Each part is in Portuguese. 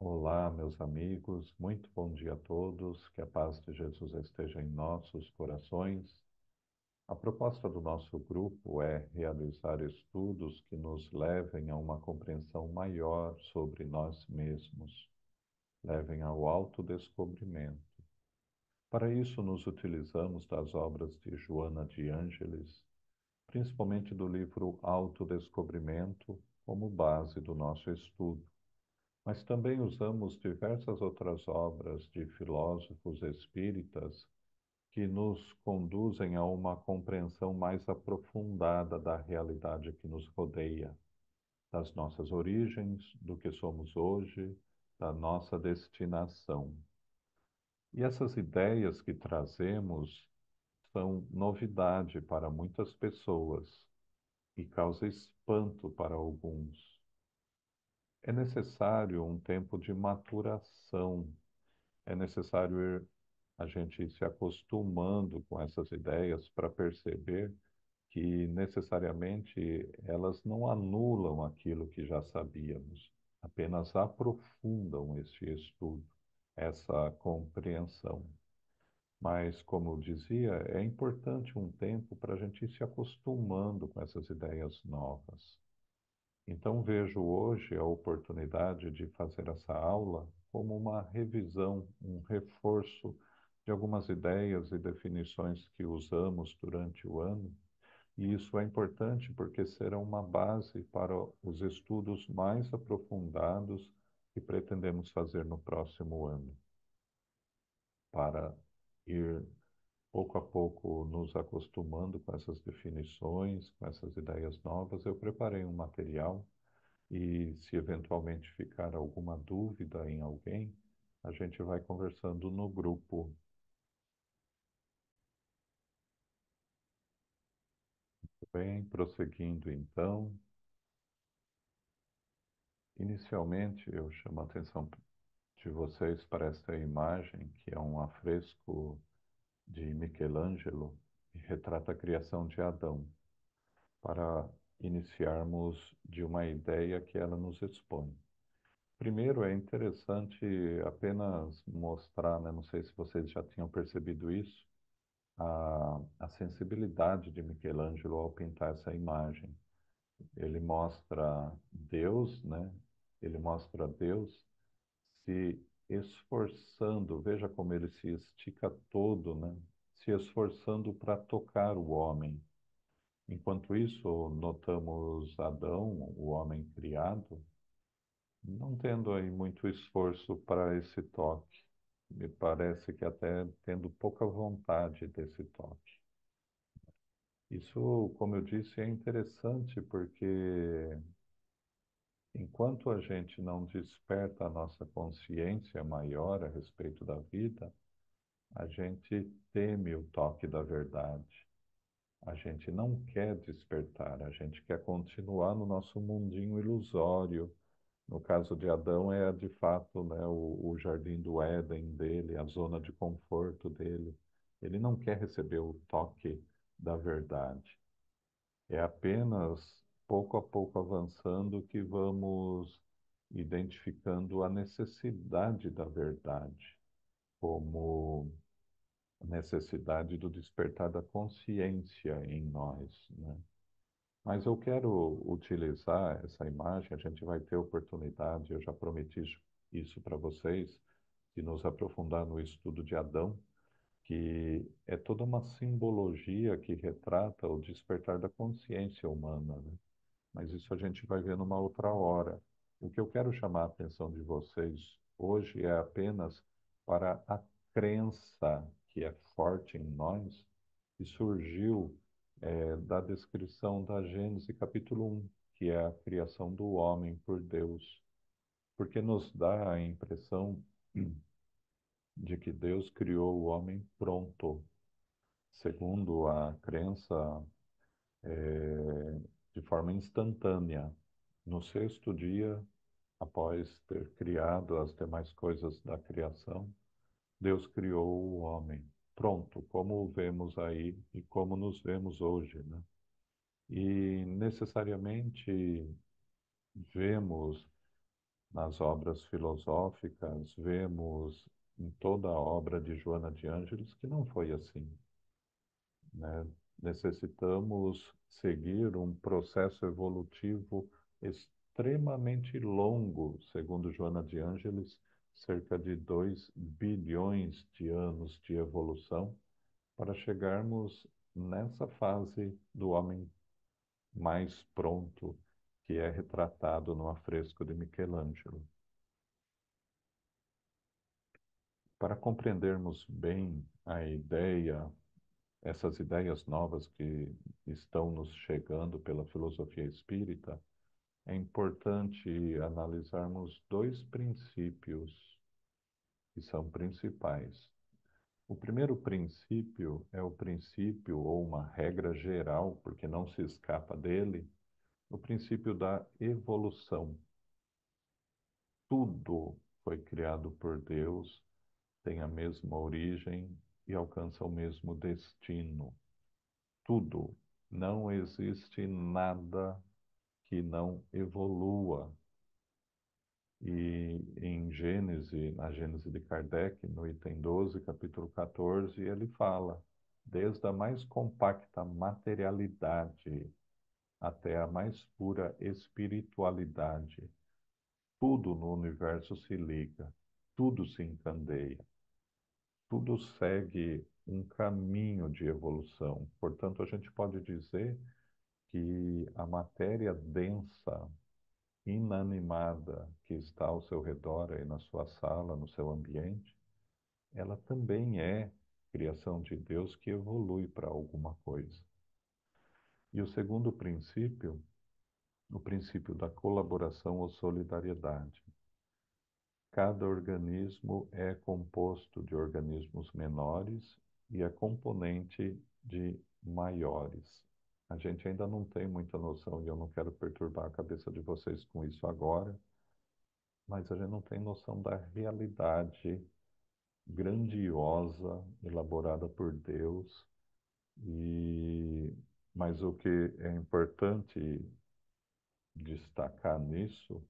Olá, meus amigos, muito bom dia a todos, que a paz de Jesus esteja em nossos corações. A proposta do nosso grupo é realizar estudos que nos levem a uma compreensão maior sobre nós mesmos, levem ao autodescobrimento. Para isso, nos utilizamos das obras de Joana de Ângeles, principalmente do livro Autodescobrimento, como base do nosso estudo. Mas também usamos diversas outras obras de filósofos espíritas que nos conduzem a uma compreensão mais aprofundada da realidade que nos rodeia, das nossas origens, do que somos hoje, da nossa destinação. E essas ideias que trazemos são novidade para muitas pessoas e causa espanto para alguns. É necessário um tempo de maturação. É necessário a gente ir se acostumando com essas ideias para perceber que necessariamente elas não anulam aquilo que já sabíamos, apenas aprofundam esse estudo, essa compreensão. Mas, como eu dizia, é importante um tempo para a gente ir se acostumando com essas ideias novas. Então, vejo hoje a oportunidade de fazer essa aula como uma revisão, um reforço de algumas ideias e definições que usamos durante o ano. E isso é importante porque será uma base para os estudos mais aprofundados que pretendemos fazer no próximo ano, para ir pouco a pouco nos acostumando com essas definições, com essas ideias novas. Eu preparei um material. E se eventualmente ficar alguma dúvida em alguém, a gente vai conversando no grupo. Bem, prosseguindo então. Inicialmente, eu chamo a atenção de vocês para esta imagem, que é um afresco de Michelangelo, que retrata a criação de Adão, para iniciarmos de uma ideia que ela nos expõe. Primeiro, é interessante apenas mostrar, né, não sei se vocês já tinham percebido isso, a sensibilidade de Michelangelo ao pintar essa imagem. Ele mostra Deus, né? Ele mostra Deus se esforçando, veja como ele se estica todo, né? Se esforçando para tocar o homem. Enquanto isso, notamos Adão, o homem criado, não tendo aí muito esforço para esse toque. Me parece que até tendo pouca vontade desse toque. Isso, como eu disse, é interessante porque enquanto a gente não desperta a nossa consciência maior a respeito da vida, a gente teme o toque da verdade. A gente não quer despertar, a gente quer continuar no nosso mundinho ilusório. No caso de Adão, é de fato, né, o jardim do Éden dele, a zona de conforto dele. Ele não quer receber o toque da verdade. É apenas pouco a pouco avançando que vamos identificando a necessidade da verdade, como necessidade do despertar da consciência em nós, né? Mas eu quero utilizar essa imagem, a gente vai ter oportunidade, eu já prometi isso para vocês, de nos aprofundar no estudo de Adão, que é toda uma simbologia que retrata o despertar da consciência humana, né? Mas isso a gente vai ver numa outra hora. O que eu quero chamar a atenção de vocês hoje é apenas para a crença que é forte em nós, que surgiu da descrição da Gênesis capítulo 1, que é a criação do homem por Deus, porque nos dá a impressão de que Deus criou o homem pronto, segundo a crença de forma instantânea. No sexto dia, após ter criado as demais coisas da criação, Deus criou o homem. Pronto, como o vemos aí e como nos vemos hoje, né? E necessariamente vemos nas obras filosóficas, vemos em toda a obra de Joana de Ângeles que não foi assim, né? Necessitamos seguir um processo evolutivo extremamente longo, segundo Joana de Ângeles, cerca de 2 bilhões de anos de evolução, para chegarmos nessa fase do homem mais pronto, que é retratado no afresco de Michelangelo. Para compreendermos bem a ideia, essas ideias novas que estão nos chegando pela filosofia espírita, é importante analisarmos dois princípios que são principais. O primeiro princípio é o princípio ou uma regra geral, porque não se escapa dele, o princípio da evolução. Tudo foi criado por Deus, tem a mesma origem e alcança o mesmo destino. Tudo. Não existe nada que não evolua. E em Gênese, na Gênese de Kardec, no item 12, capítulo 14, ele fala, desde a mais compacta materialidade até a mais pura espiritualidade, tudo no universo se liga, tudo se encandeia, tudo segue um caminho de evolução. Portanto, a gente pode dizer que a matéria densa, inanimada que está ao seu redor, aí na sua sala, no seu ambiente, ela também é criação de Deus que evolui para alguma coisa. E o segundo princípio, o princípio da colaboração ou solidariedade. Cada organismo é composto de organismos menores e é componente de maiores. A gente ainda não tem muita noção, e eu não quero perturbar a cabeça de vocês com isso agora, mas a gente não tem noção da realidade grandiosa elaborada por Deus. E mas o que é importante destacar nisso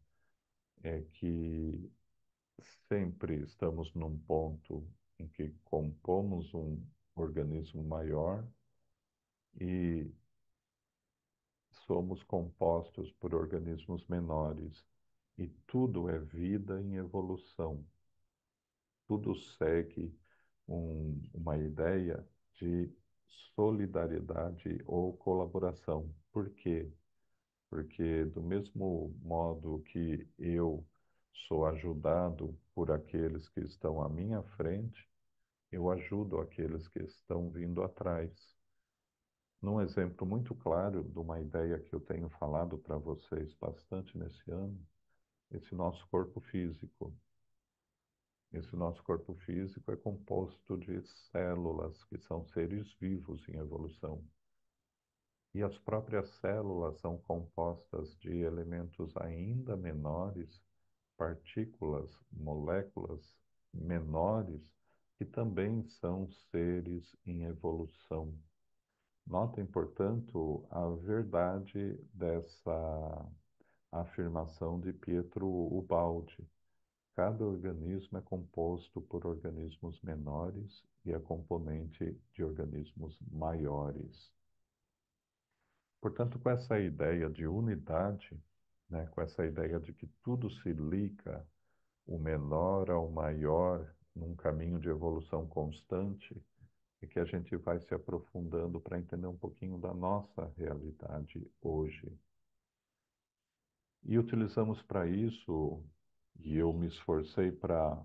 é que sempre estamos num ponto em que compomos um organismo maior e somos compostos por organismos menores. E tudo é vida em evolução. Tudo segue uma ideia de solidariedade ou colaboração. Por quê? Porque, do mesmo modo que eu sou ajudado por aqueles que estão à minha frente, eu ajudo aqueles que estão vindo atrás. Num exemplo muito claro de uma ideia que eu tenho falado para vocês bastante nesse ano, esse nosso corpo físico. Esse nosso corpo físico é composto de células, que são seres vivos em evolução. E as próprias células são compostas de elementos ainda menores, partículas, moléculas menores, que também são seres em evolução. Notem, portanto, a verdade dessa afirmação de Pietro Ubaldi. Cada organismo é composto por organismos menores e é componente de organismos maiores. Portanto, com essa ideia de unidade, né, com essa ideia de que tudo se liga, o menor ao maior, num caminho de evolução constante, é que a gente vai se aprofundando para entender um pouquinho da nossa realidade hoje. E utilizamos para isso, e eu me esforcei para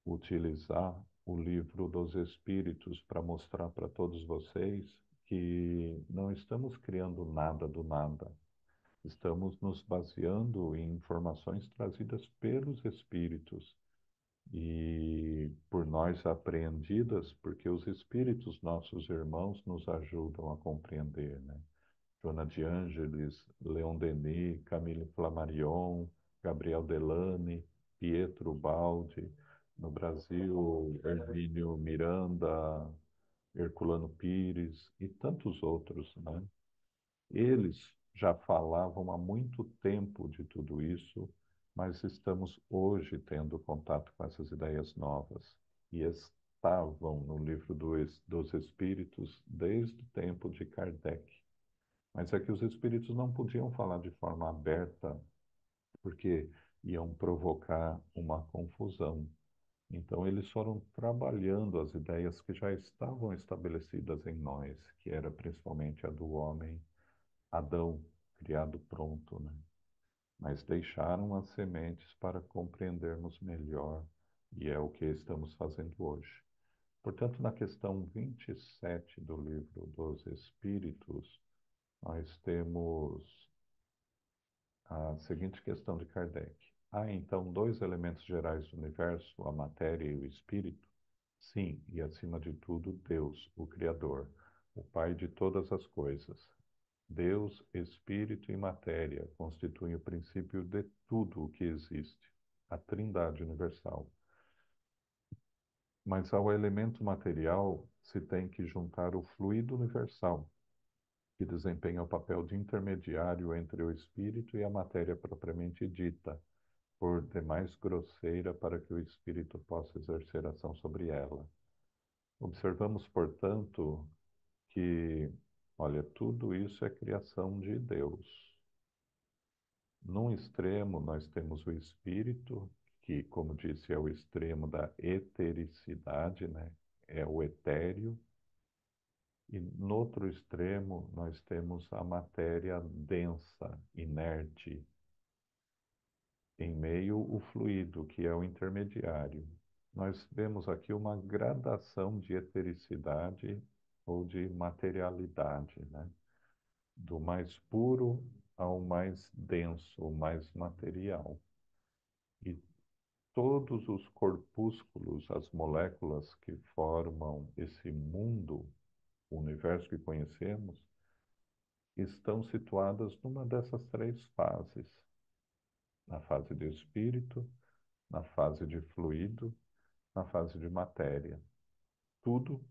utilizar o livro dos Espíritos para mostrar para todos vocês que não estamos criando nada do nada. Estamos nos baseando em informações trazidas pelos Espíritos e por nós apreendidas, porque os Espíritos, nossos irmãos, nos ajudam a compreender, né? Joana de Ângeles, Leon Denis, Camille Flammarion, Gabriel Delany, Pietro Baldi, no Brasil, Hermínio Miranda, Herculano Pires e tantos outros, né? Eles já falavam há muito tempo de tudo isso mas estamos hoje tendo contato com essas ideias novas e estavam no livro dos Espíritos desde o tempo de Kardec. Mas é que os espíritos não podiam falar de forma aberta, porque iam provocar uma confusão. Então, eles foram trabalhando as ideias que já estavam estabelecidas em nós, que era principalmente a do homem, Adão, criado pronto, né? Mas deixaram as sementes para compreendermos melhor, e é o que estamos fazendo hoje. Portanto, na questão 27 do livro dos Espíritos, nós temos a seguinte questão de Kardec. Há então dois elementos gerais do universo, a matéria e o espírito? Sim, e acima de tudo, Deus, o Criador, o Pai de todas as coisas. Deus, espírito e matéria constituem o princípio de tudo o que existe, a Trindade universal. Mas ao elemento material se tem que juntar o fluido universal, que desempenha o papel de intermediário entre o espírito e a matéria propriamente dita, por demais grosseira para que o espírito possa exercer ação sobre ela. Observamos, portanto, que, olha, tudo isso é criação de Deus. Num extremo, nós temos o espírito, que, como disse, é o extremo da etericidade, né? É o etéreo. E no outro extremo, nós temos a matéria densa, inerte, em meio o fluido, que é o intermediário. Nós vemos aqui uma gradação de etericidade ou de materialidade, né? Do mais puro ao mais denso, o mais material. E todos os corpúsculos, as moléculas que formam esse mundo, o universo que conhecemos, estão situadas numa dessas três fases: na fase de espírito, na fase de fluido, na fase de matéria. Tudo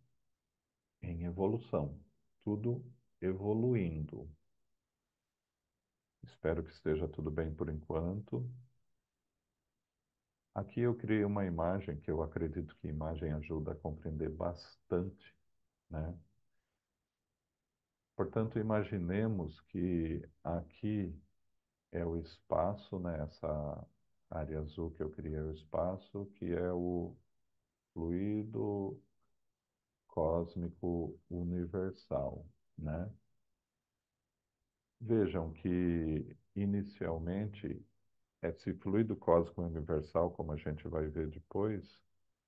em evolução, tudo evoluindo. Espero que esteja tudo bem por enquanto. Aqui eu criei uma imagem que eu acredito que imagem ajuda a compreender bastante, né? Portanto, imaginemos que aqui é o espaço, né? Essa área azul que eu criei é o espaço, que é o fluido cósmico universal, né? Vejam que, inicialmente, esse fluido cósmico universal, como a gente vai ver depois,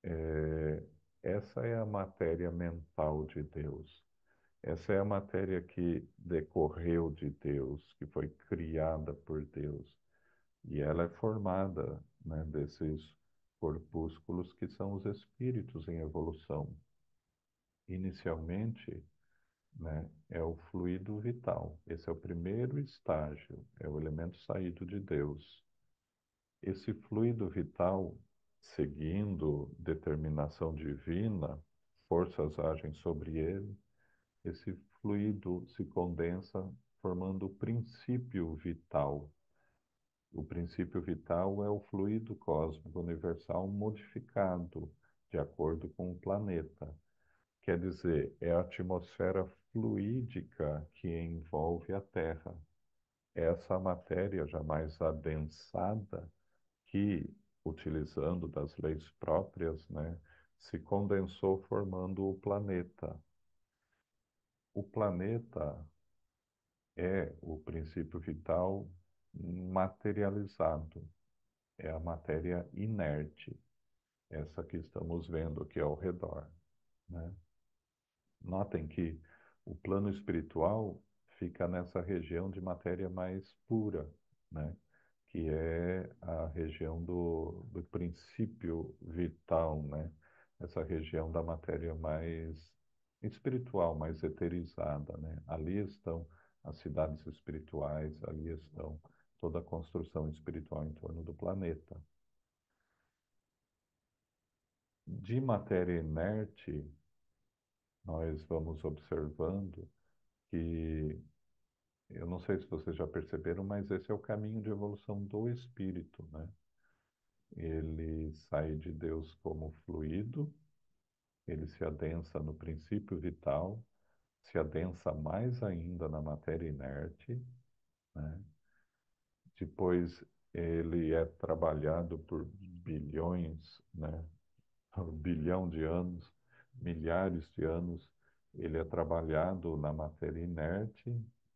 é, essa é a matéria mental de Deus. Essa é a matéria que decorreu de Deus, que foi criada por Deus. E ela é formada, né, desses corpúsculos que são os espíritos em evolução. Inicialmente, né, é o fluido vital. Esse é o primeiro estágio, é o elemento saído de Deus. Esse fluido vital, seguindo determinação divina, forças agem sobre ele, esse fluido se condensa formando o princípio vital. O princípio vital é o fluido cósmico universal modificado de acordo com o planeta. Quer dizer, é a atmosfera fluídica que envolve a Terra. Essa matéria jamais adensada que, utilizando das leis próprias, né, se condensou formando o planeta. O planeta é o princípio vital materializado, é a matéria inerte, essa que estamos vendo aqui ao redor, né? Notem que o plano espiritual fica nessa região de matéria mais pura, né? Que é a região do princípio vital, né? Essa região da matéria mais espiritual, mais eterizada, né? Ali estão as cidades espirituais, ali estão toda a construção espiritual em torno do planeta. De matéria inerte, nós vamos observando que eu não sei se vocês já perceberam, mas esse é o caminho de evolução do espírito, né? Ele sai de Deus como fluido, ele se adensa no princípio vital, se adensa mais ainda na matéria inerte, né? Depois ele é trabalhado por bilhões, né? Um bilhão de anos, milhares de anos, ele é trabalhado na matéria inerte,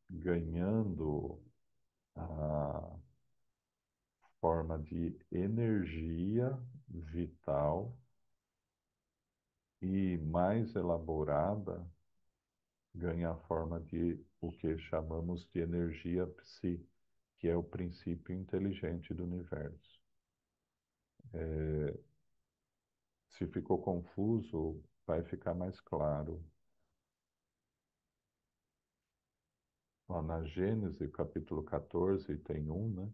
ganhando a forma de energia vital e mais elaborada, ganha a forma de o que chamamos de energia psi, que é o princípio inteligente do universo. Se ficou confuso, vai ficar mais claro. Ó, na Gênesis, capítulo 14, tem um, né?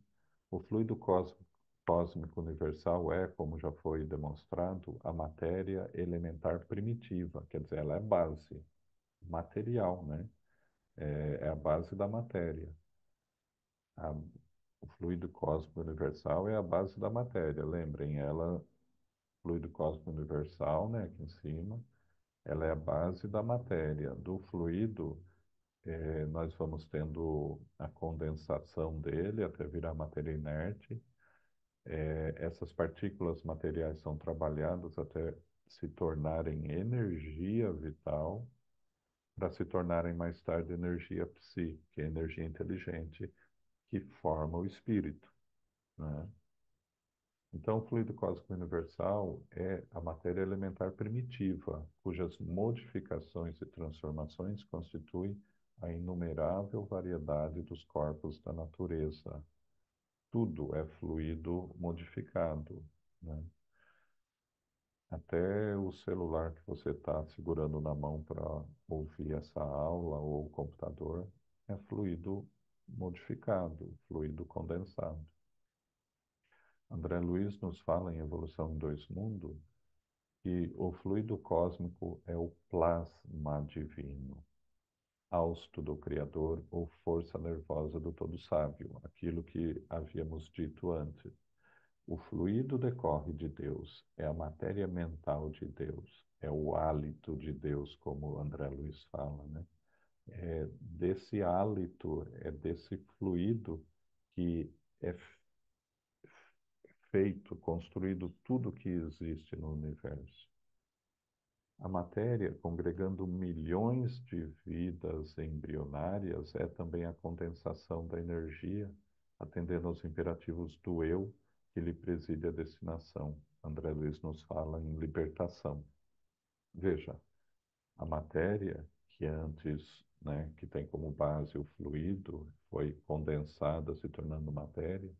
O fluido cósmico universal é, como já foi demonstrado, a matéria elementar primitiva, quer dizer, ela é base material, né? É a base da matéria. A- o fluido cósmico universal é a base da matéria. Lembrem, ela, fluido cósmico universal, né, aqui em cima, ela é a base da matéria. Do fluido, nós vamos tendo a condensação dele até virar matéria inerte. Essas partículas materiais são trabalhadas até se tornarem energia vital, para se tornarem mais tarde energia psi, que é energia inteligente, que forma o espírito, né? Então, o fluido cósmico universal é a matéria elementar primitiva, cujas modificações e transformações constituem a inumerável variedade dos corpos da natureza. Tudo é fluido modificado, né? Até o celular que você está segurando na mão para ouvir essa aula ou o computador é fluido modificado, fluido condensado. André Luiz nos fala em Evolução em Dois Mundos que o fluido cósmico é o plasma divino, hausto do Criador ou força nervosa do Todo Sábio, aquilo que havíamos dito antes. O fluido decorre de Deus, é a matéria mental de Deus, é o hálito de Deus, como André Luiz fala, né? É desse hálito, é desse fluido que é feito, construído tudo que existe no universo. A matéria, congregando milhões de vidas embrionárias, é também a condensação da energia, atendendo aos imperativos do eu, que lhe preside a destinação. André Luiz nos fala em libertação. Veja, a matéria, que antes, né, que tem como base o fluido, foi condensada, se tornando matéria,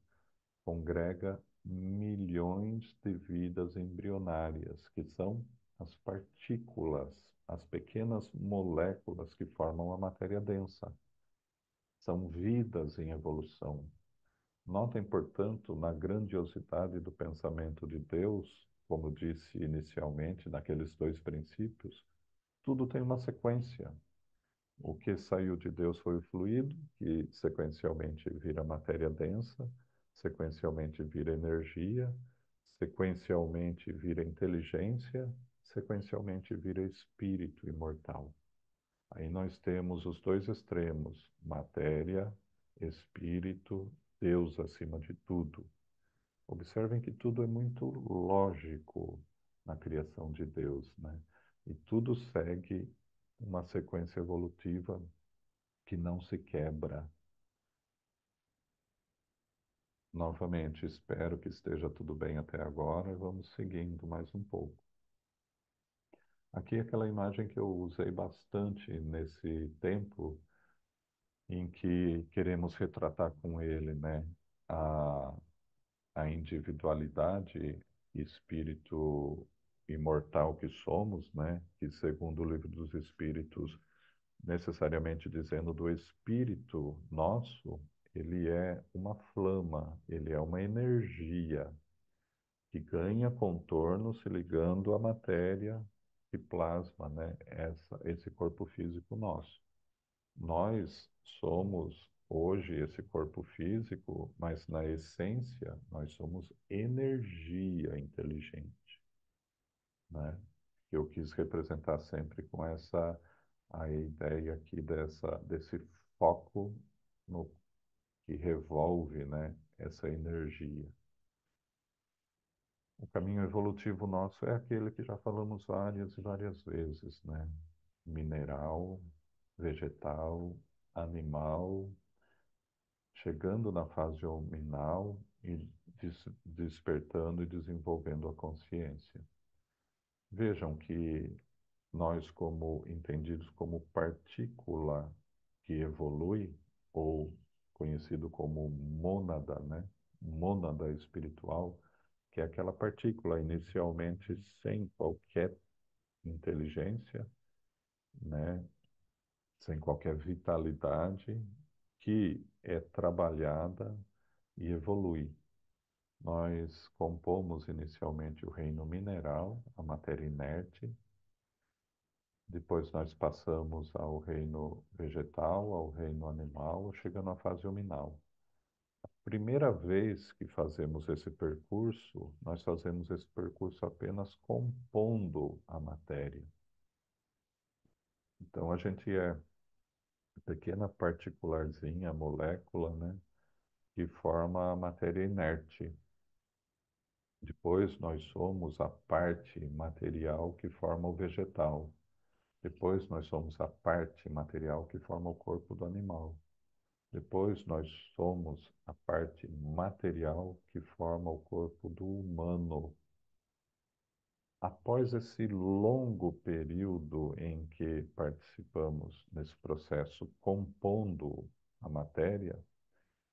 congrega milhões de vidas embrionárias, que são as partículas, as pequenas moléculas que formam a matéria densa. São vidas em evolução. Notem, portanto, na grandiosidade do pensamento de Deus, como disse inicialmente naqueles dois princípios, tudo tem uma sequência. O que saiu de Deus foi o fluido, que sequencialmente vira matéria densa, sequencialmente vira energia, sequencialmente vira inteligência, sequencialmente vira espírito imortal. Aí nós temos os dois extremos: matéria, espírito, Deus acima de tudo. Observem que tudo é muito lógico na criação de Deus, né? E tudo segue uma sequência evolutiva que não se quebra. Novamente, espero que esteja tudo bem até agora. Vamos seguindo mais um pouco. Aqui é aquela imagem que eu usei bastante nesse tempo em que queremos retratar com ele, né, a, a individualidade e espírito imortal que somos, né, que segundo o Livro dos Espíritos, necessariamente dizendo do espírito nosso, ele é uma flama, ele é uma energia que ganha contorno se ligando à matéria que plasma, né, esse corpo físico nosso. Nós somos hoje esse corpo físico, mas na essência nós somos energia inteligente, né? Eu quis representar sempre com essa a ideia aqui desse foco no que revolve, né, essa energia. O caminho evolutivo nosso é aquele que já falamos várias e várias vezes, né? Mineral, vegetal, animal, chegando na fase hominal e despertando e desenvolvendo a consciência. Vejam que nós, como entendidos como partícula que evolui, ou conhecido como mônada, né? Mônada espiritual, que é aquela partícula inicialmente sem qualquer inteligência, né? Sem qualquer vitalidade, que é trabalhada e evolui. Nós compomos inicialmente o reino mineral, a matéria inerte, depois nós passamos ao reino vegetal, ao reino animal, chegando à fase hominal. Primeira vez que fazemos esse percurso, nós fazemos esse percurso apenas compondo a matéria. Então a gente é pequena particularzinha, molécula, né, que forma a matéria inerte. Depois nós somos a parte material que forma o vegetal. Depois nós somos a parte material que forma o corpo do animal. Depois nós somos a parte material que forma o corpo do humano. Após esse longo período em que participamos nesse processo compondo a matéria,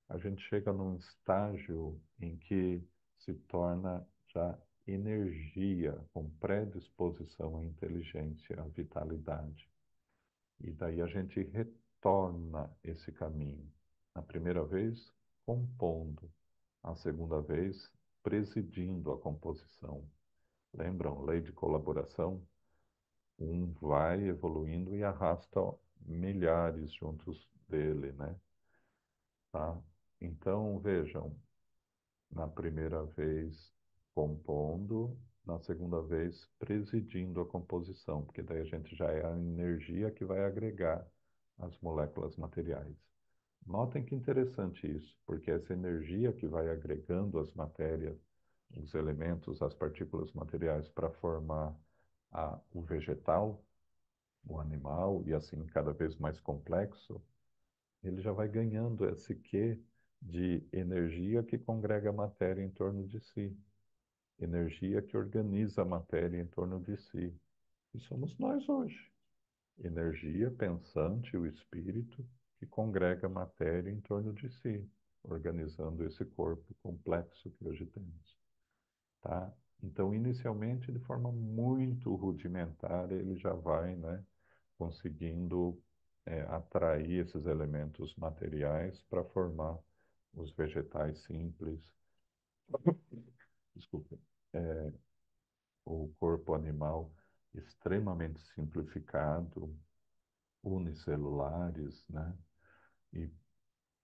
a gente chega num estágio em que se torna já energia, com predisposição à inteligência, à vitalidade. E daí a gente retorna esse caminho. A primeira vez, compondo. A segunda vez, presidindo a composição. Lembram? Lei de colaboração? Um vai evoluindo e arrasta milhares juntos dele, né? Tá? Então, vejam, na primeira vez compondo, na segunda vez presidindo a composição, porque daí a gente já é a energia que vai agregar as moléculas materiais. Notem que interessante isso, porque essa energia que vai agregando as matérias, os elementos, as partículas materiais para formar o vegetal, o animal, e assim cada vez mais complexo, ele já vai ganhando esse quê de energia que congrega a matéria em torno de si, energia que organiza a matéria em torno de si. E somos nós hoje. Energia pensante, o espírito, que congrega a matéria em torno de si, organizando esse corpo complexo que hoje temos. Tá? Então, inicialmente, de forma muito rudimentar, ele já vai, né, conseguindo atrair esses elementos materiais para formar os vegetais simples, desculpe, o corpo animal extremamente simplificado, unicelulares, né? E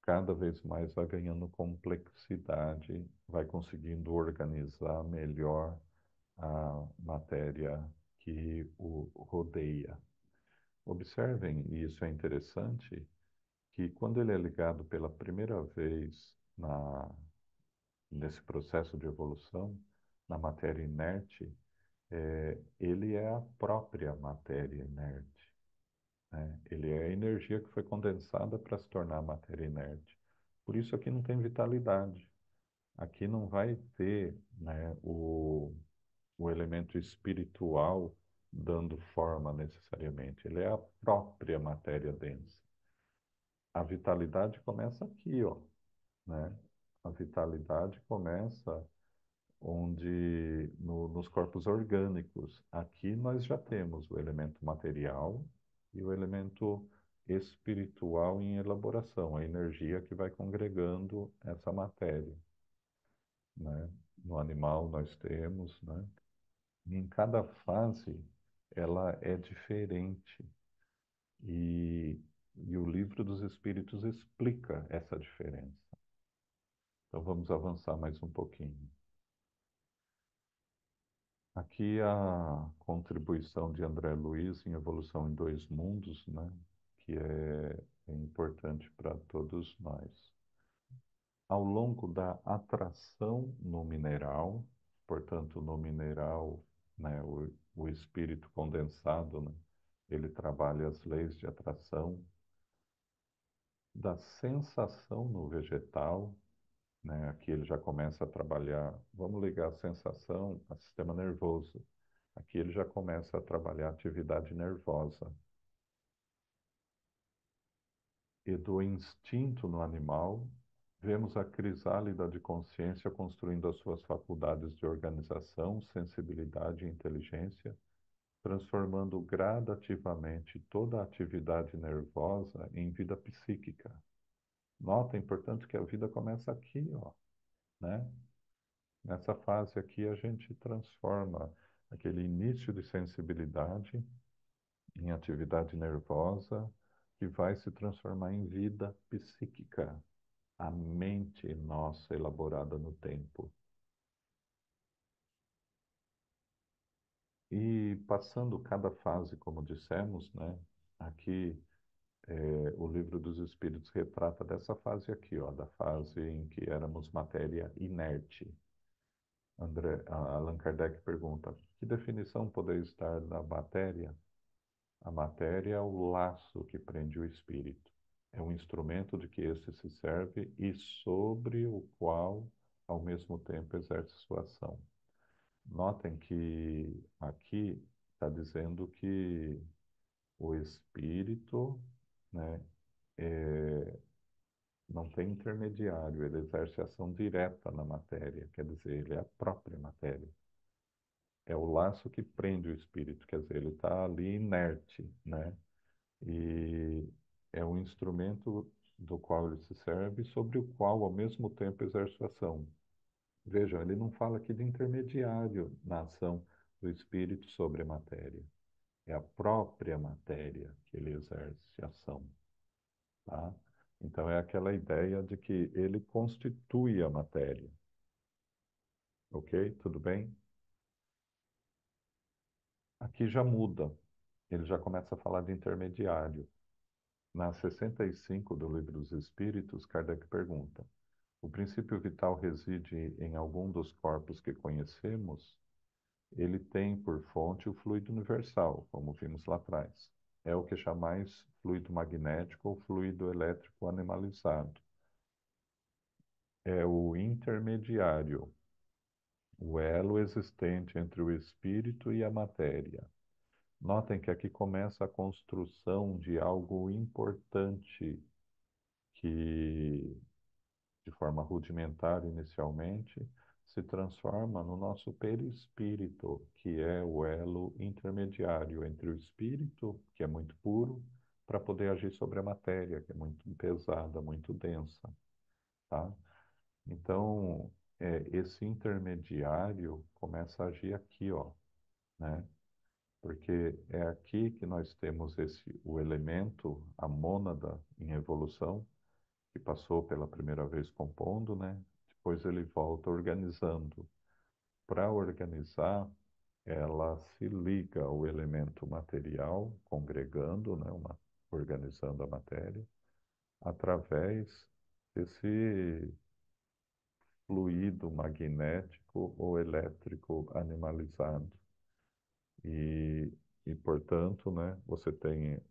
cada vez mais vai ganhando complexidade, vai conseguindo organizar melhor a matéria que o rodeia. Observem, e isso é interessante, que quando ele é ligado pela primeira vez nesse processo de evolução, na matéria inerte, ele é a própria matéria inerte, né? Ele é a energia que foi condensada para se tornar matéria inerte. Por isso aqui não tem vitalidade. Aqui não vai ter, né, o elemento espiritual dando forma necessariamente. Ele é a própria matéria densa. A vitalidade começa aqui, ó, né? A vitalidade começa nos corpos orgânicos. Aqui nós já temos o elemento material e o elemento espiritual em elaboração, a energia que vai congregando essa matéria, né? No animal nós temos, né? E em cada fase ela é diferente. E E o livro dos Espíritos explica essa diferença. Então vamos avançar mais um pouquinho. Aqui a contribuição de André Luiz em Evolução em Dois Mundos, né? Que é importante para todos nós. Ao longo da atração no mineral, portanto, no mineral, né, o espírito condensado, né, ele trabalha as leis de atração, da sensação no vegetal, né, aqui ele já começa a trabalhar, vamos ligar a sensação ao sistema nervoso, aqui ele já começa a trabalhar a atividade nervosa, e do instinto no animal, vemos a crisálida de consciência construindo as suas faculdades de organização, sensibilidade e inteligência, transformando gradativamente toda a atividade nervosa em vida psíquica. Nota, portanto, que a vida começa aqui, ó, né? Nessa fase aqui a gente transforma aquele início de sensibilidade em atividade nervosa que vai se transformar em vida psíquica, a mente nossa elaborada no tempo. E passando cada fase, como dissemos, né? Aqui o livro dos Espíritos retrata dessa fase aqui, ó, da fase em que éramos matéria inerte. Allan Kardec pergunta: que definição podeis dar da matéria? A matéria é o laço que prende o espírito. É um instrumento de que este se serve e sobre o qual, ao mesmo tempo, exerce sua ação. Notem que aqui está dizendo que o espírito, né, não tem intermediário, ele exerce ação direta na matéria, quer dizer, ele é a própria matéria. É o laço que prende o espírito, quer dizer, ele está ali inerte, né? E é um instrumento do qual ele se serve, sobre o qual, ao mesmo tempo, exerce ação. Vejam, ele não fala aqui de intermediário na ação do espírito sobre a matéria. É a própria matéria que ele exerce ação, tá? Então é aquela ideia de que ele constitui a matéria. Ok? Tudo bem? Aqui já muda. Ele já começa a falar de intermediário. Na 65 do Livro dos Espíritos, Kardec pergunta: o princípio vital reside em algum dos corpos que conhecemos? Ele tem por fonte o fluido universal, como vimos lá atrás. É o que chamais fluido magnético ou fluido elétrico animalizado. É o intermediário, o elo existente entre o espírito e a matéria. Notem que aqui começa a construção de algo importante que, de forma rudimentar inicialmente, se transforma no nosso perispírito, que é o elo intermediário entre o espírito, que é muito puro, para poder agir sobre a matéria, que é muito pesada, muito densa, tá? Então, esse intermediário começa a agir aqui, ó, né? Porque é aqui que nós temos o elemento, a mônada em evolução, que passou pela primeira vez compondo, né? Depois ele volta organizando. Para organizar, ela se liga ao elemento material, congregando, né? Organizando a matéria, através desse fluido magnético ou elétrico animalizado. E, portanto, né, você tem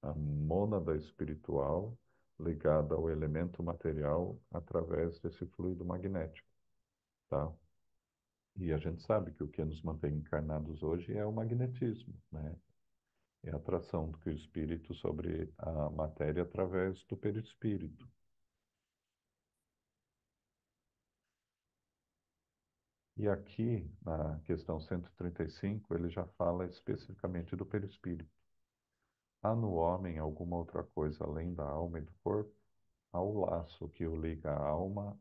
a mônada espiritual ligada ao elemento material através desse fluido magnético, tá? E a gente sabe que o que nos mantém encarnados hoje é o magnetismo, né? É a atração do que o espírito sobre a matéria através do perispírito. E aqui, na questão 135, ele já fala especificamente do perispírito. Há no homem alguma outra coisa além da alma e do corpo? Há o laço que o liga à alma,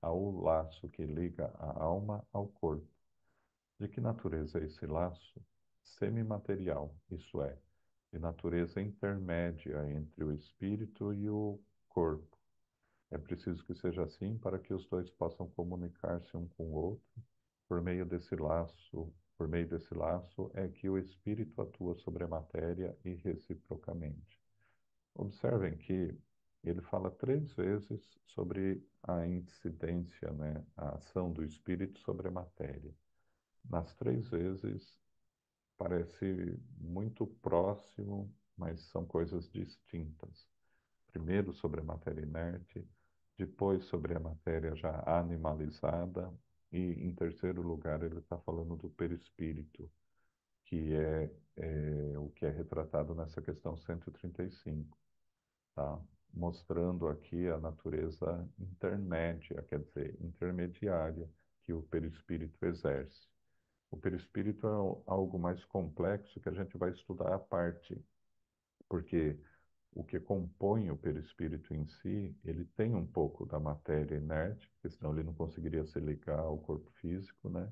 ao laço que liga a alma ao corpo. De que natureza é esse laço? Semimaterial, isso é, de natureza intermédia entre o espírito e o corpo. É preciso que seja assim para que os dois possam comunicar-se um com o outro por meio desse laço. Por meio desse laço é que o espírito atua sobre a matéria e reciprocamente. Observem que ele fala 3 vezes sobre a incidência, né, a ação do espírito sobre a matéria. Nas 3 vezes parece muito próximo, mas são coisas distintas. Primeiro sobre a matéria inerte, depois sobre a matéria já animalizada, e em terceiro lugar ele está falando do perispírito, que é o que é retratado nessa questão 135, tá? Mostrando aqui a natureza intermédia, quer dizer, intermediária, que o perispírito exerce. O perispírito é algo mais complexo que a gente vai estudar à parte, porque o que compõe o perispírito em si, ele tem um pouco da matéria inerte, porque senão ele não conseguiria se ligar ao corpo físico, né?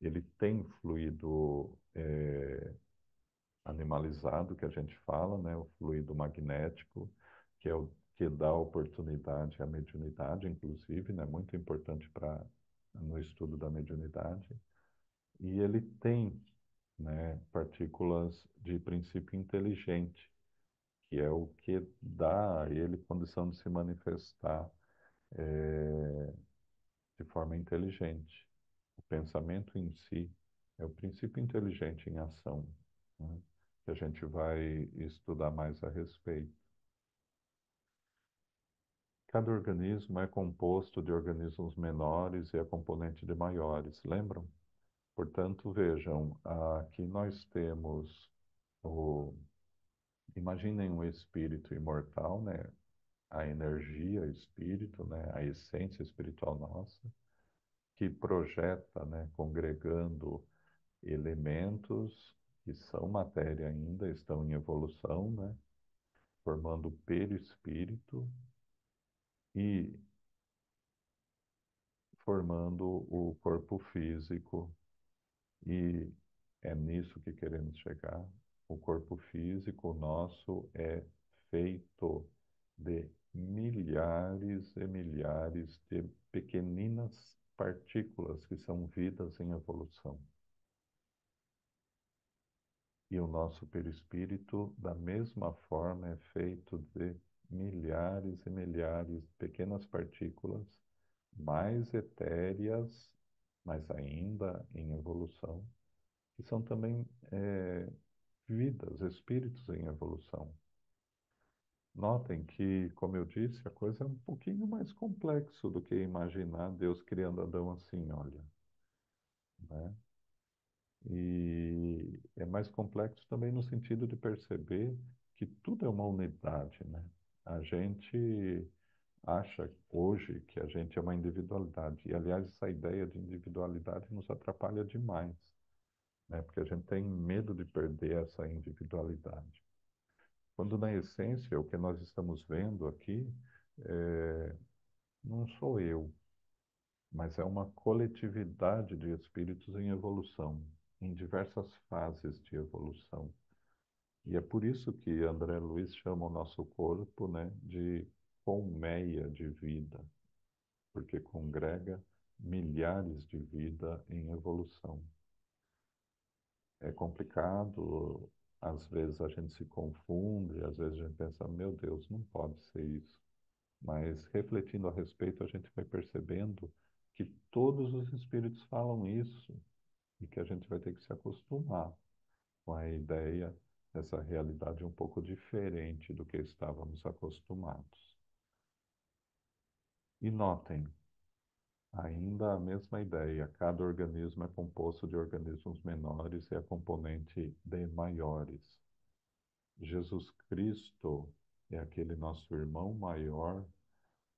Ele tem fluido animalizado, que a gente fala, né? O fluido magnético, que é o que dá oportunidade à mediunidade, inclusive, né? Muito importante para no estudo da mediunidade. E ele tem, né, partículas de princípio inteligente, que é o que dá a ele condição de se manifestar de forma inteligente. O pensamento em si é o princípio inteligente em ação, né, que a gente vai estudar mais a respeito. Cada organismo é composto de organismos menores e é componente de maiores, lembram? Portanto, vejam, aqui nós temos o... Imaginem um espírito imortal, né? A energia, espírito, né? A essência espiritual nossa, que projeta, né? Congregando elementos que são matéria ainda, estão em evolução, né? Formando o perispírito e formando o corpo físico. E é nisso que queremos chegar. O corpo físico nosso é feito de milhares e milhares de pequeninas partículas que são vidas em evolução. E o nosso perispírito, da mesma forma, é feito de milhares e milhares de pequenas partículas mais etéreas, mas ainda em evolução, que são também vidas, espíritos em evolução. Notem que, como eu disse, a coisa é um pouquinho mais complexo do que imaginar Deus criando Adão assim, olha, né? E é mais complexo também no sentido de perceber que tudo é uma unidade, né? A gente acha hoje que a gente é uma individualidade. E, aliás, essa ideia de individualidade nos atrapalha demais, né? Porque a gente tem medo de perder essa individualidade. Quando, na essência, o que nós estamos vendo aqui não sou eu, mas é uma coletividade de espíritos em evolução, em diversas fases de evolução. E é por isso que André Luiz chama o nosso corpo, né, de colmeia de vida, porque congrega milhares de vida em evolução. É complicado, às vezes a gente se confunde, às vezes a gente pensa, meu Deus, não pode ser isso. Mas refletindo a respeito, a gente vai percebendo que todos os espíritos falam isso e que a gente vai ter que se acostumar com a ideia dessa realidade um pouco diferente do que estávamos acostumados. E notem, ainda a mesma ideia, cada organismo é composto de organismos menores e é componente de maiores. Jesus Cristo é aquele nosso irmão maior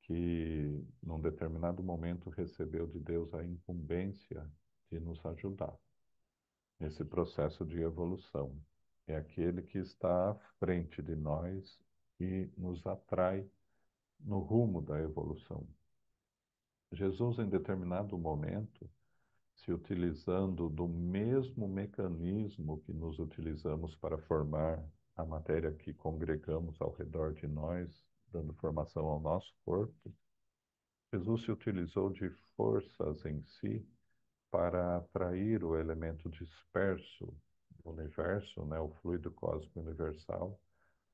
que, num determinado momento, recebeu de Deus a incumbência de nos ajudar nesse processo de evolução. É aquele que está à frente de nós e nos atrai no rumo da evolução. Jesus, em determinado momento, se utilizando do mesmo mecanismo que nos utilizamos para formar a matéria que congregamos ao redor de nós, dando formação ao nosso corpo, Jesus se utilizou de forças em si para atrair o elemento disperso do universo, né, o fluido cósmico universal,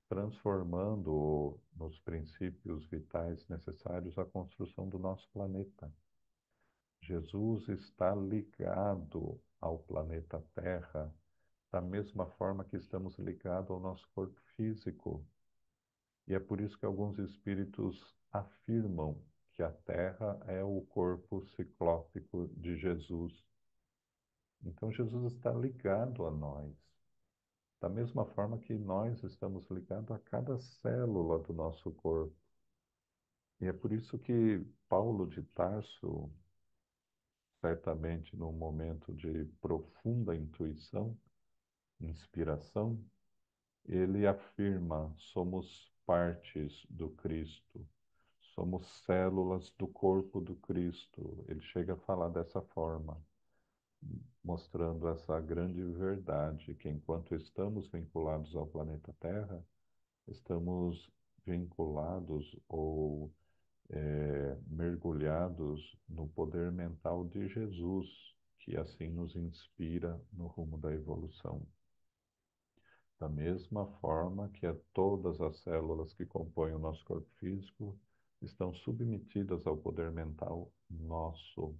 transformando-o nos princípios vitais necessários à construção do nosso planeta. Jesus está ligado ao planeta Terra da mesma forma que estamos ligados ao nosso corpo físico. E é por isso que alguns espíritos afirmam que a Terra é o corpo ciclópico de Jesus. Então, Jesus está ligado a nós, da mesma forma que nós estamos ligados a cada célula do nosso corpo. E é por isso que Paulo de Tarso, certamente num momento de profunda intuição, inspiração, ele afirma: somos partes do Cristo, somos células do corpo do Cristo. Ele chega a falar dessa forma, mostrando essa grande verdade, que enquanto estamos vinculados ao planeta Terra, estamos vinculados ou mergulhados no poder mental de Jesus, que assim nos inspira no rumo da evolução. Da mesma forma que todas as células que compõem o nosso corpo físico estão submetidas ao poder mental nosso.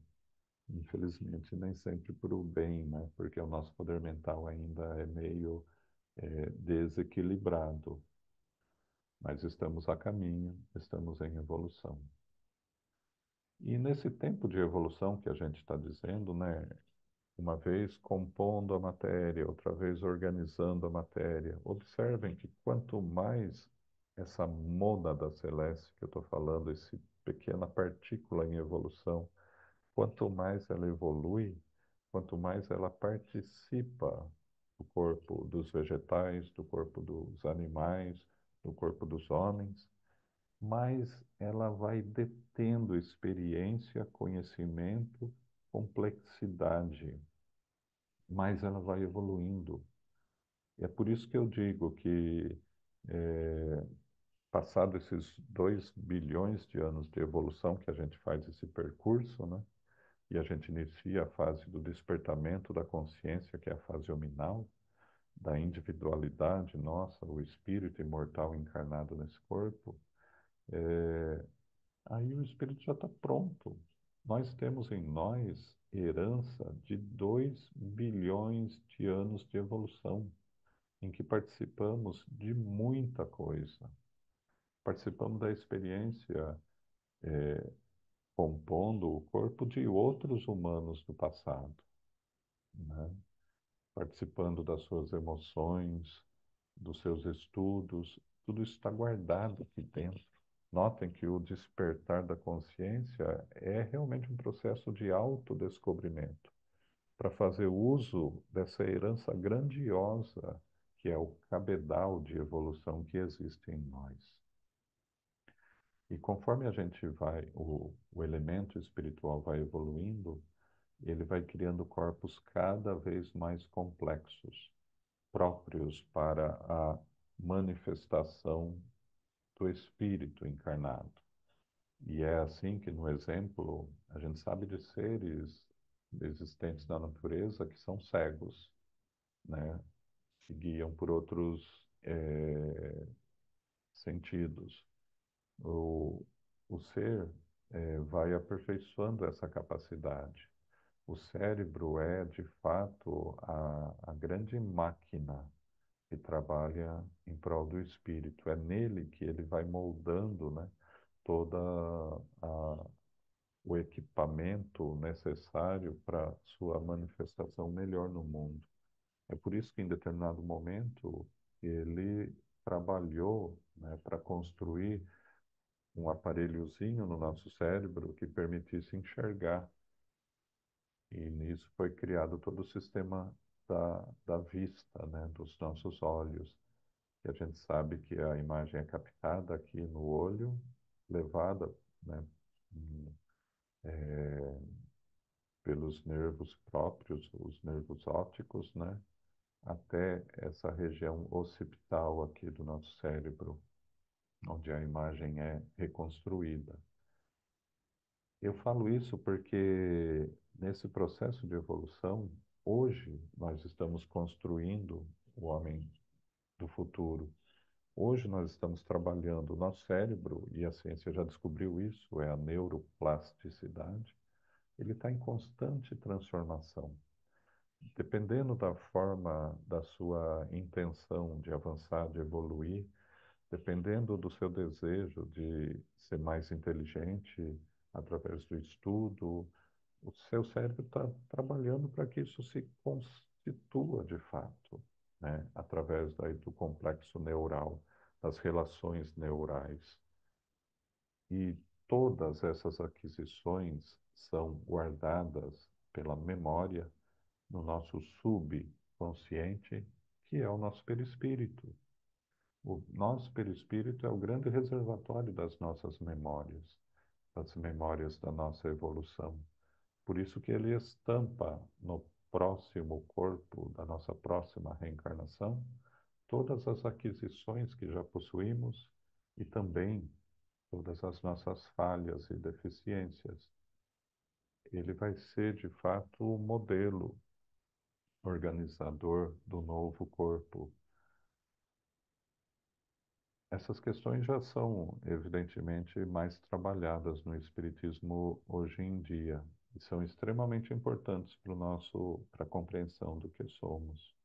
Infelizmente, nem sempre por o bem, né? Porque o nosso poder mental ainda é meio desequilibrado. Mas estamos a caminho, estamos em evolução. E nesse tempo de evolução que a gente está dizendo, né? Uma vez compondo a matéria, outra vez organizando a matéria. Observem que quanto mais essa mônada celeste que eu estou falando, essa pequena partícula em evolução, quanto mais ela evolui, quanto mais ela participa do corpo dos vegetais, do corpo dos animais, do corpo dos homens, mais ela vai detendo experiência, conhecimento, complexidade, mais ela vai evoluindo. E é por isso que eu digo que, passado esses 2 bilhões de anos de evolução que a gente faz esse percurso, né? E a gente inicia a fase do despertamento da consciência, que é a fase hominal, da individualidade nossa, o espírito imortal encarnado nesse corpo, aí o espírito já está pronto. Nós temos em nós herança de 2 bilhões de anos de evolução, em que participamos de muita coisa. Participamos da experiência compondo o corpo de outros humanos do passado, né? Participando das suas emoções, dos seus estudos, tudo isso está guardado aqui dentro. Notem que o despertar da consciência é realmente um processo de autodescobrimento, para fazer uso dessa herança grandiosa que é o cabedal de evolução que existe em nós. E conforme a gente vai, o elemento espiritual vai evoluindo, ele vai criando corpos cada vez mais complexos, próprios para a manifestação do espírito encarnado. E é assim que, no exemplo, a gente sabe de seres existentes na natureza que são cegos, né? Se guiam por outros sentidos. O, o ser vai aperfeiçoando essa capacidade. O cérebro é, de fato, a grande máquina que trabalha em prol do espírito. É nele que ele vai moldando, né, toda o equipamento necessário para sua manifestação melhor no mundo. É por isso que, em determinado momento, ele trabalhou, né, para construir um aparelhozinho no nosso cérebro que permitisse enxergar. E nisso foi criado todo o sistema da vista, né, dos nossos olhos, que a gente sabe que a imagem é captada aqui no olho, levada, né, hum, pelos nervos próprios, os nervos ópticos, né, até essa região occipital aqui do nosso cérebro, onde a imagem é reconstruída. Eu falo isso porque nesse processo de evolução, hoje nós estamos construindo o homem do futuro. Hoje nós estamos trabalhando o nosso cérebro, e a ciência já descobriu isso, é a neuroplasticidade. Ele está em constante transformação. Dependendo da forma da sua intenção de avançar, de evoluir, dependendo do seu desejo de ser mais inteligente através do estudo, o seu cérebro está trabalhando para que isso se constitua de fato, né? Através daí do complexo neural, das relações neurais. E todas essas aquisições são guardadas pela memória no nosso subconsciente, que é o nosso perispírito. O nosso perispírito é o grande reservatório das nossas memórias, das memórias da nossa evolução. Por isso que ele estampa no próximo corpo da nossa próxima reencarnação todas as aquisições que já possuímos e também todas as nossas falhas e deficiências. Ele vai ser, de fato, o modelo organizador do novo corpo. Essas questões já são, evidentemente, mais trabalhadas no Espiritismo hoje em dia e são extremamente importantes para a compreensão do que somos.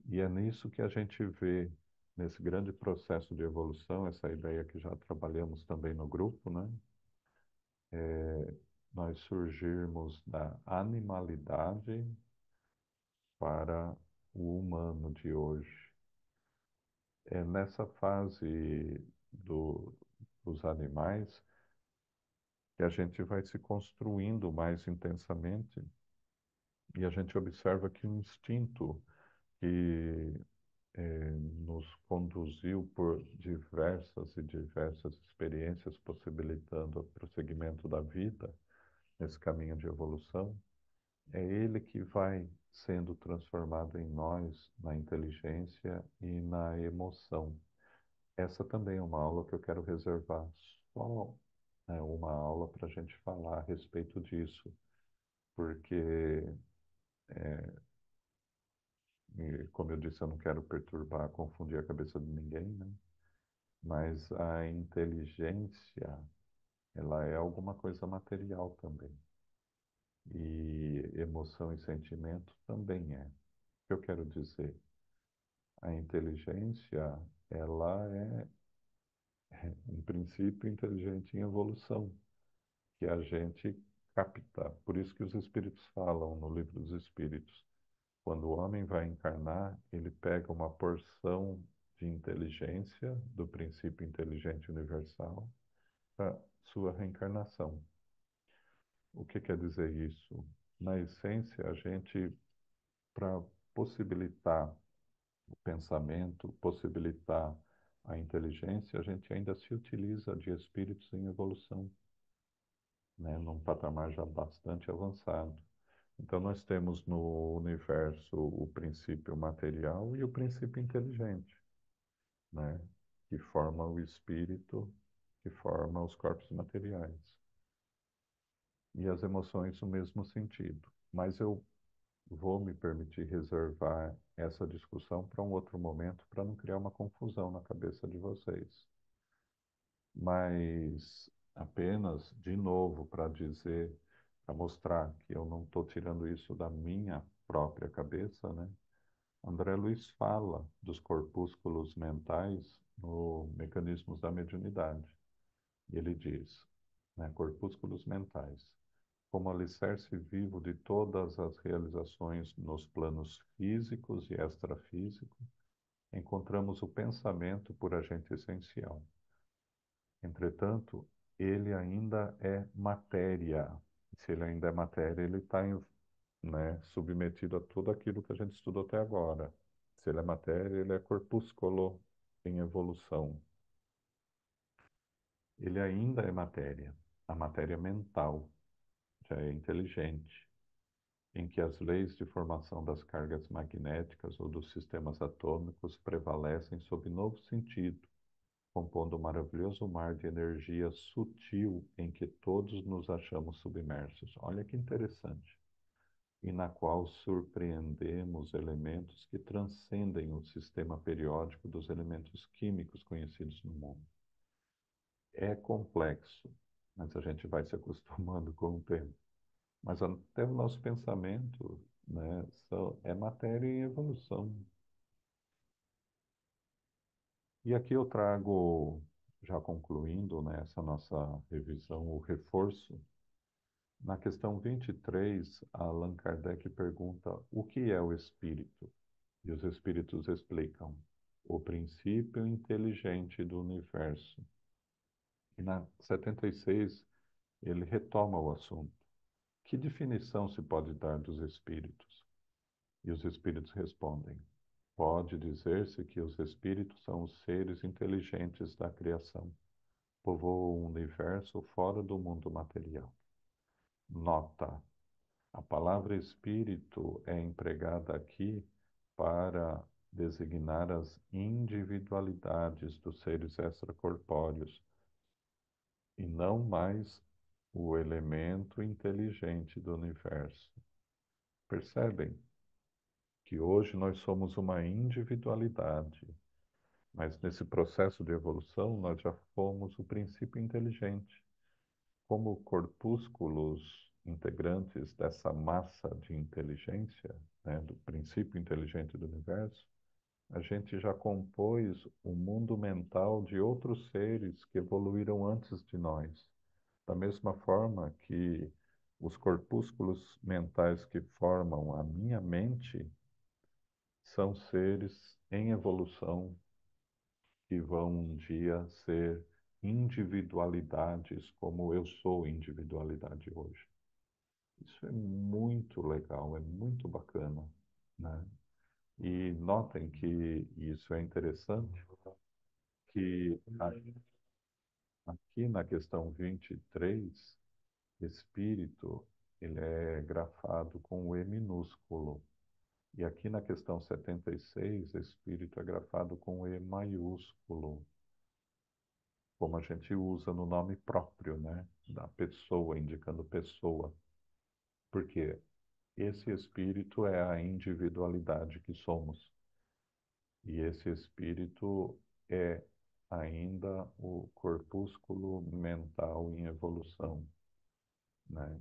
E é nisso que a gente vê, nesse grande processo de evolução, essa ideia que já trabalhamos também no grupo, né? Nós surgirmos da animalidade para o humano de hoje. É nessa fase do, dos animais que a gente vai se construindo mais intensamente e a gente observa que o instinto que nos conduziu por diversas e diversas experiências, possibilitando o prosseguimento da vida nesse caminho de evolução, é ele que vai sendo transformado em nós, na inteligência e na emoção. Essa também é uma aula que eu quero reservar só, né, uma aula para a gente falar a respeito disso, porque, como eu disse, eu não quero perturbar, confundir a cabeça de ninguém, né? Mas a inteligência, ela é alguma coisa material também. E emoção e sentimento também é. O que eu quero dizer? A inteligência, ela é, um princípio inteligente em evolução, que a gente capta. Por isso que os espíritos falam no livro dos espíritos. Quando o homem vai encarnar, ele pega uma porção de inteligência do princípio inteligente universal para sua reencarnação. O que quer dizer isso? Na essência, a gente, para possibilitar o pensamento, possibilitar a inteligência, a gente ainda se utiliza de espíritos em evolução, né, num patamar já bastante avançado. Então, nós temos no universo o princípio material e o princípio inteligente, né, que forma o espírito, que forma os corpos materiais. E as emoções no mesmo sentido. Mas eu vou me permitir reservar essa discussão para um outro momento, para não criar uma confusão na cabeça de vocês. Mas apenas, de novo, para dizer, para mostrar que eu não estou tirando isso da minha própria cabeça, né? André Luiz fala dos corpúsculos mentais no Mecanismos da Mediunidade. E ele diz, né, corpúsculos mentais, como alicerce vivo de todas as realizações nos planos físicos e extrafísicos, encontramos o pensamento por agente essencial. Entretanto, ele ainda é matéria. Se ele ainda é matéria, ele está, né, submetido a tudo aquilo que a gente estudou até agora. Se ele é matéria, ele é corpúsculo em evolução. Ele ainda é matéria, a matéria mental, já é inteligente. em que as leis de formação das cargas magnéticas ou dos sistemas atômicos prevalecem sob novo sentido, compondo um maravilhoso mar de energia sutil em que todos nos achamos submersos. Olha que interessante. E na qual surpreendemos elementos que transcendem o sistema periódico dos elementos químicos conhecidos no mundo. É complexo, mas a gente vai se acostumando com o tempo. Mas até o nosso pensamento, né, é matéria em evolução. E aqui eu trago, já concluindo, né, essa nossa revisão, o reforço. Na questão 23, Allan Kardec pergunta o que é o espírito? E os espíritos explicam o princípio inteligente do universo. E na 76, ele retoma o assunto. Que definição se pode dar dos espíritos? E os espíritos respondem: pode dizer-se que os espíritos são os seres inteligentes da criação, povoam o universo fora do mundo material. Nota: a palavra espírito é empregada aqui para designar as individualidades dos seres extracorpóreos e não mais o elemento inteligente do universo. Percebem que hoje nós somos uma individualidade, mas nesse processo de evolução nós já fomos o princípio inteligente. Como corpúsculos integrantes dessa massa de inteligência, né, do princípio inteligente do universo, a gente já compôs o mundo mental de outros seres que evoluíram antes de nós. Da mesma forma que os corpúsculos mentais que formam a minha mente são seres em evolução que vão um dia ser individualidades como eu sou individualidade hoje. Isso é muito legal, é muito bacana, né? E notem que isso é interessante, que aqui na questão 23, espírito, ele é grafado com o E minúsculo. E aqui na questão 76, espírito é grafado com o E maiúsculo, como a gente usa no nome próprio, né? Da pessoa, indicando pessoa. Porque esse espírito é a individualidade que somos. E esse espírito é ainda o corpúsculo mental em evolução, né?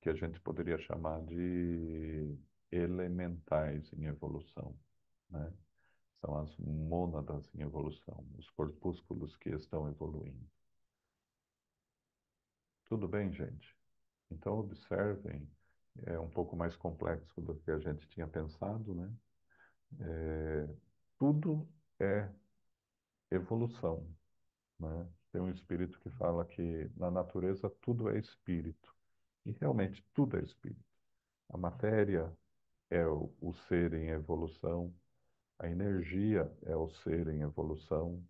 Que a gente poderia chamar de elementais em evolução, né? São as mônadas em evolução, os corpúsculos que estão evoluindo. Tudo bem, gente? Então, observem, é um pouco mais complexo do que a gente tinha pensado, né? Tudo é evolução, né? Tem um espírito que fala que na natureza tudo é espírito. E realmente tudo é espírito. A matéria é o ser em evolução, a energia é o ser em evolução,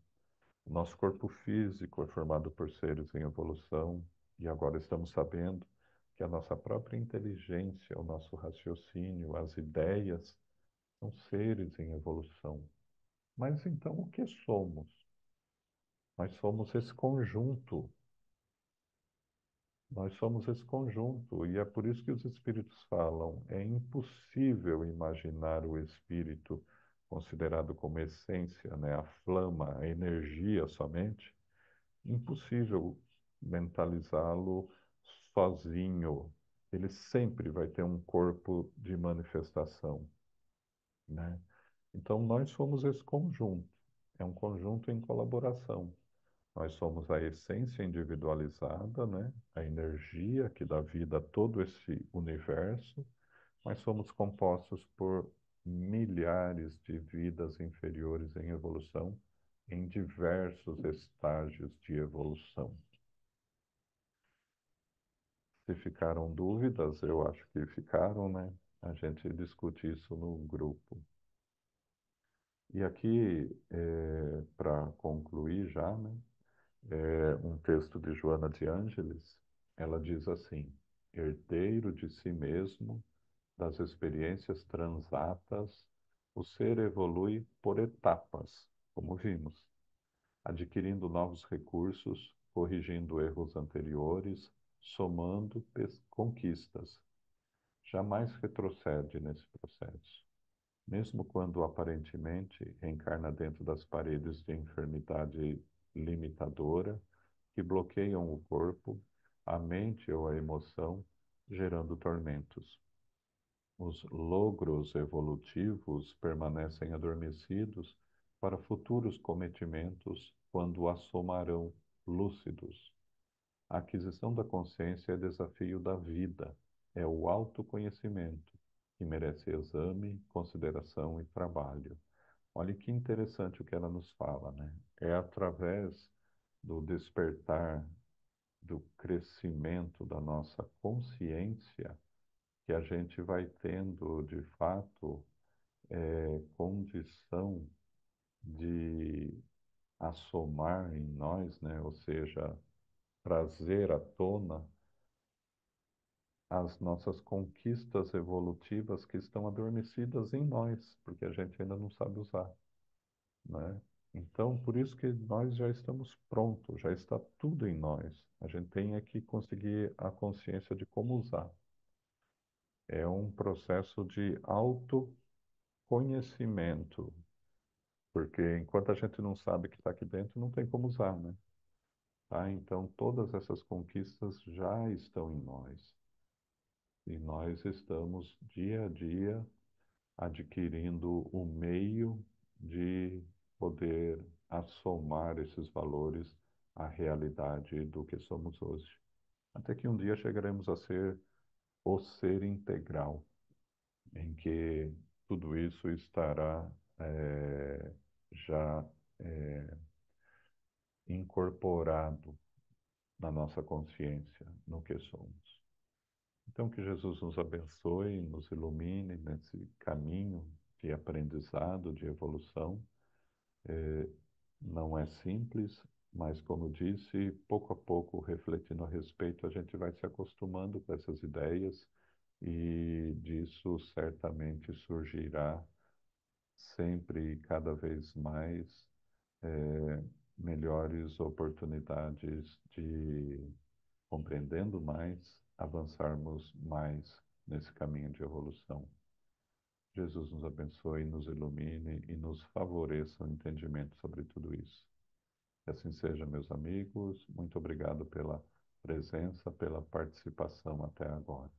o nosso corpo físico é formado por seres em evolução, e agora estamos sabendo que a nossa própria inteligência, o nosso raciocínio, as ideias são seres em evolução. Mas então o que somos? Nós somos esse conjunto. Nós somos esse conjunto, e é por isso que os espíritos falam: é impossível imaginar o espírito considerado como essência, né, a flama, a energia somente. Impossível mentalizá-lo sozinho. Ele sempre vai ter um corpo de manifestação, né? Então nós somos esse conjunto. É um conjunto em colaboração. Nós somos a essência individualizada, né? A energia que dá vida a todo esse universo, mas somos compostos por milhares de vidas inferiores em evolução, em diversos estágios de evolução. Se ficaram dúvidas, eu acho que ficaram, né? A gente discute isso no grupo. E aqui, para concluir já, né? Um texto de Joana de Ângeles, ela diz assim: herdeiro de si mesmo, das experiências transatas, o ser evolui por etapas, como vimos, adquirindo novos recursos, corrigindo erros anteriores, somando conquistas. Jamais retrocede nesse processo. Mesmo quando aparentemente reencarna dentro das paredes de enfermidade limitadora que bloqueiam o corpo, a mente ou a emoção, gerando tormentos. Os logros evolutivos permanecem adormecidos para futuros cometimentos quando assomarão lúcidos. A aquisição da consciência é desafio da vida, é o autoconhecimento, que merece exame, consideração e trabalho. Olha que interessante o que ela nos fala, né? É através do despertar, do crescimento da nossa consciência que a gente vai tendo, de fato, condição de assomar em nós, né? Ou seja, trazer à tona as nossas conquistas evolutivas que estão adormecidas em nós, porque a gente ainda não sabe usar, né? Então, por isso que nós já estamos prontos, já está tudo em nós. A gente tem é que conseguir a consciência de como usar. É um processo de autoconhecimento, porque enquanto a gente não sabe que está aqui dentro, não tem como usar, né? Tá? Então, todas essas conquistas já estão em nós. E nós estamos, dia a dia, adquirindo o meio de poder assomar esses valores à realidade do que somos hoje. Até que um dia chegaremos a ser o ser integral, em que tudo isso estará já incorporado na nossa consciência, no que somos. Então, que Jesus nos abençoe, nos ilumine nesse caminho de aprendizado, de evolução. Não é simples, mas, como disse, pouco a pouco, refletindo a respeito, a gente vai se acostumando com essas ideias e disso certamente surgirá sempre e cada vez mais melhores oportunidades de, compreendendo mais, avançarmos mais nesse caminho de evolução. Jesus nos abençoe, nos ilumine e nos favoreça o entendimento sobre tudo isso. Que assim seja, meus amigos. Muito obrigado pela presença, pela participação até agora.